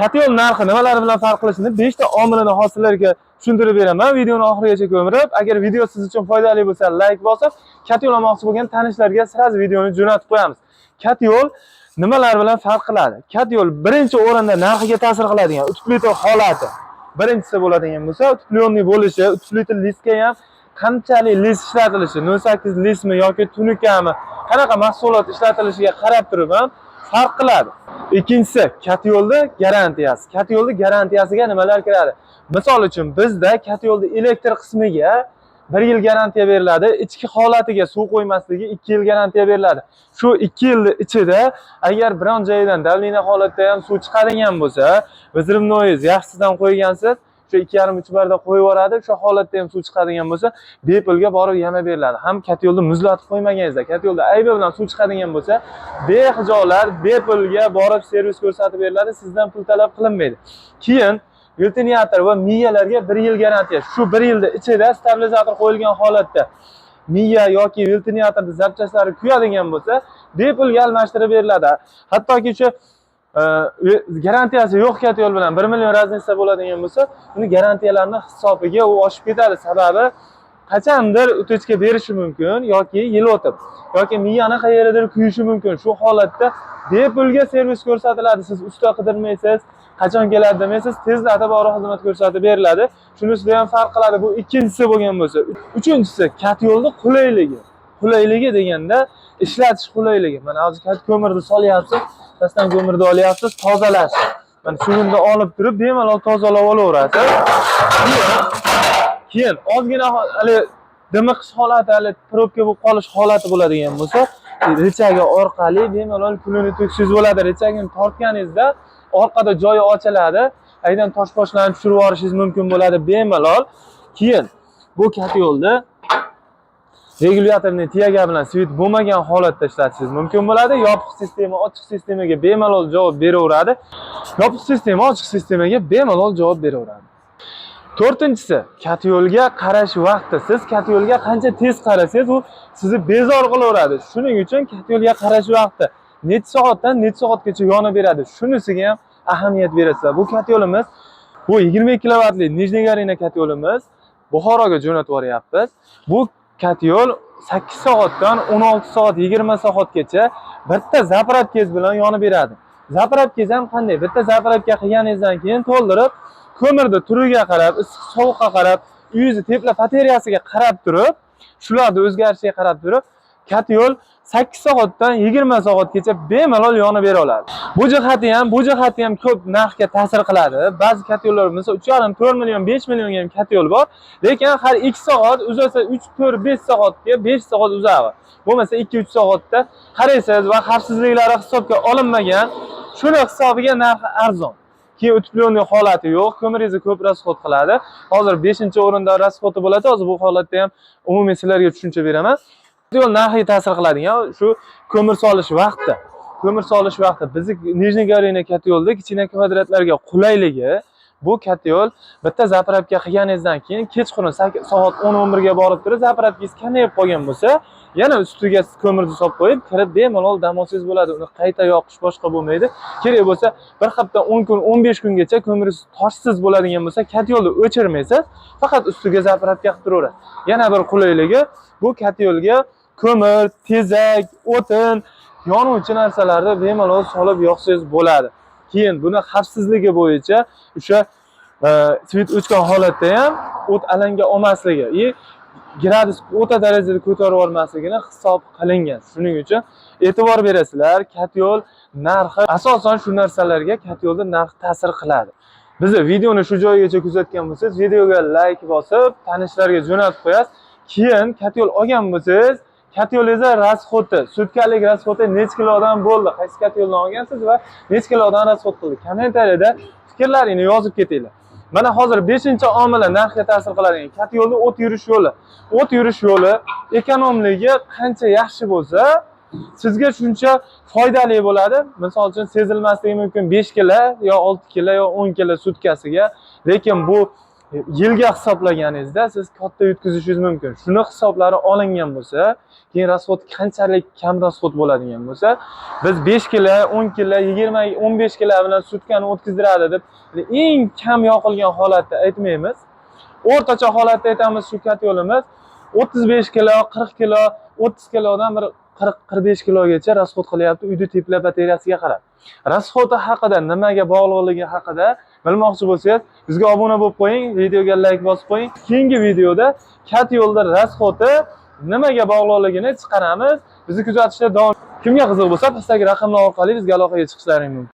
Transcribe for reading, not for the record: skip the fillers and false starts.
Katyol narxi nimalar bilan farq qilishini 5 ta omilini hosillarga tushuntirib beraman. Videoni oxirigacha ko'mirib, agar video siz uchun foydali bo'lsa, like bosib, katyol olmoqchi bo'lgan tanishlarga sirasi videoni jo'natib qo'yamiz. Katyol nimalar bilan farq qiladi? Katyol birinchi o'rinda narxiga ta'sir qiladigan utilitar holati. Birinchisi bo'ladigan bo'lsa, utilitarli bo'lishi, utilitar listga ham qanchalik list ishlatilishi, 08 listmi yoki tunikami, qanaqa mahsulot ishlatilishiga qarab turib ham farq qiladi. Ikkinchisi, katyolda garantiyasi. Katyolda garantiyasiga nimalar kiradi? Misol uchun bizda katyolda elektr qismiga 1 yil garantiya beriladi, ichki holatiga suv qo'ymasligi 2 yil garantiya beriladi. Shu 2 yil ichida agar biron joyidan davlina holatda ham suv chiqadigan bo'lsa, bizrimnoyiz yaxshisidan qo'ygansiz, shu 2,5-3 barda qo'yib yuboradi, shu holatda ham suv chiqadigan bo'lsa, bepulga borib yana beriladi. Ham katyolda muzlatib qo'ymaganingizda, katyolda aybi bilan suv chiqadigan bo'lsa, behijolat bepulga borib servis ko'rsatib beriladi, sizdan pul talab qilinmaydi. Keyin veltiniator va miyalarga 1 yil garantiya. Shu 1 yilda ichida stabilizator qo'yilgan holatda miya yoki veltiniatorda zapchastlari kuyadigan bo'lsa, bepulga almashtirib beriladi. Hattoki shu garantiyasi yo'q katyol bilan 1 million raznica bo'ladigan bo'lsa, uni garantiyalarni hisobiga u oshib ketadi. Sababi qachondir o'tishga berishi mumkin yoki yil o'tib yoki miyani qayerdadir kuyishi mumkin. Shu holatda bepulga servis ko'rsatiladi. Siz usta qidirmaysiz, qachon keladi demaysiz, tezda borib xizmat ko'rsatib beriladi. Shunisidan ham farq qiladi. Bu ikkinchisi bo'lgan bo'lsa, uchinchisi katyolning qulayligi. Qulayligi deganda ishlatish qulayligi. Mana hozir ko'mirni solyapsiz, pastdan ko'mirni olyapsiz, tozalash. Mana shunda olib turib bemalol tozalab olaverasiz. Keyin ozgina hali dimiqish holati, hali probka bo'lib qolish holati bo'ladigan bo'lsa, richagi orqali bemalol pulini to'ksangiz bo'ladi. Richagini tortganingizda orqada joyi ochiladi. Aydan tosh-poshlarni tushirib yuborishingiz mumkin bo'ladi bemalol. Keyin bu katyolda regulyatorni tiyaga bilan svit bo'lmagan holatda ishlatishingiz mumkin bo'ladi. Yopiq sistema, ochiq sistemaga bemalol javob beraveradi. Yopiq sistema, ochiq sistemaga bemalol javob beraveradi. To'rtinchisi, katyolga qarash vaqti. Siz katyolga qancha tez qarasangiz, u sizni bezor qilaveradi. Shuning uchun katyolga qarash vaqti necha soatdan necha soatgacha yonib beradi. Shunisiga ham ahamiyat berasizlar. Bu katyolimiz, bu 22 kilovatli Nijniy Garina katyolimiz Buxoroga jo'natib yuboryapmiz. Bu katyol 8 soatdan 16 soat 20 soatgacha bitta zapravkangiz bilan yonib beradi. Zapravkangiz ham qanday? Bitta zapravka qilganingizdan keyin to'ldirib, ko'mirni turiga qarab, issiq sovuqqa qarab, uyingizni tepla batareyasiga qarab turib, shularni o'zgarishiga qarab turib, katyol 8 soatdan 20 soatgacha bemalol yonib bera oladi. Bu jihati ham ko'p narxga ta'sir qiladi. Ba'zi katyollar mesela 3,5 4 million, 5 millionga ham katyol bor, lekin har 2 soat uzasa 3 4 5 soatga 5 soat uzadi. Bo'lmasa 2 3 soatda qaraysiz va xavfsizliklari hisobga olinmagan, shuni hisobiga narxi arzon. Keyin o'tibli holati yo'q, ko'miringizni ko'p rasxod qiladi. Hozir 5-o'rinda rasxodi bo'ladi. Hozir bu holatda ham umumiy sizlarga tushuncha beraman. Katyol narxiga ta'sir qiladigan shu ko'mir solish vaqti. Ko'mir solish vaqti bizni Nijniy Garina katyolda kichkina kvadratlarga qulayligi. Bu katyol bitta zapravka qilganingizdan keyin kechqurun soat 10-11 ga borib turib, zapravkangiz kamayib qolgan bo'lsa, yana ustiga ko'mirni solib qo'yib, kirib bemalol dam olsangiz bo'ladi. Uni qayta yoqish boshqa bo'lmaydi. Kerak bo'lsa, bir hafta 10 kun, 15 kungacha ko'miringiz toshsiz bo'ladigan bo'lsa, katyolni o'chirmaysiz, faqat ustiga zapravka qilib turaverasiz. Yana bir qulayligi, bu katyolga ko'mir, tezak, o'tin, yonuvchi narsalarni bemalol solib yoqsangiz bo'ladi. Keyin buni xavfsizligi bo'yicha o'sha svit o'chgan holatda ham o't alanga olmasligi, gradus o'ta darajada ko'tarib yubormasligini hisob qilingan. Shuning uchun e'tibor berasizlar. Katyol narxi asosan shu narsalarga katyolda narx ta'sir qiladi. Bizni videoni shu joyigacha kuzatgan bo'lsangiz, videoga like bosib, tanishlarga jo'natib qo'yasiz. Keyin katyol olgan bo'lsangiz, katyolingizni rasxodi, sutkalik rasxodi necha kilodan bo'ldi? Qaysi katyoldan olgansiz va necha kilodan rasxod qildi? Kommentariyada fikrlaringizni yozib ketinglar. Mana hozir 5-omili narxga ta'sir qiladigan katyolning o't yurish yo'li. O't yurish yo'li ekonomligi qancha yaxshi bo'lsa, sizga shuncha foydali bo'ladi. Misol uchun sezilmasligi mumkin 5 kilo yo 6 kilo yo 10 kilo sutkasiga, lekin bu yilga hisoblaganingizda siz katta yutkazishingiz mumkin. Shuni hisoblari olingan bo'lsa, keyin rasxod qanchalik kam rasxod bo'ladigan bo'lsa, biz 5 kilo, 10 kilo, 20, 15 kilo bilan sutkani o'tkazdiradi deb eng kam yoqilgan holatda aytmaymiz. O'rtacha holatda aytamiz, shu kat yo'limiz 35 kilo, 40 kilo, 30 kilodan bir 40-45 kilogacha rasxod qilyapti uyda tepla batareyasiga qarab. Rasxodi haqida, nimaga bog'liqligi haqida bilmoqchi bo'lsangiz, bizga obuna bo'lib qo'ying, videoga like bosib qo'ying. Keyingi videoda kat yo'lda rasxodi nimaga bog'liqligini chiqaramiz. Bizni kuzatishda davom. Kimga qiziq bo'lsa, pastdagi raqamlar orqali bizga aloqaga chiqishlaring mumkin.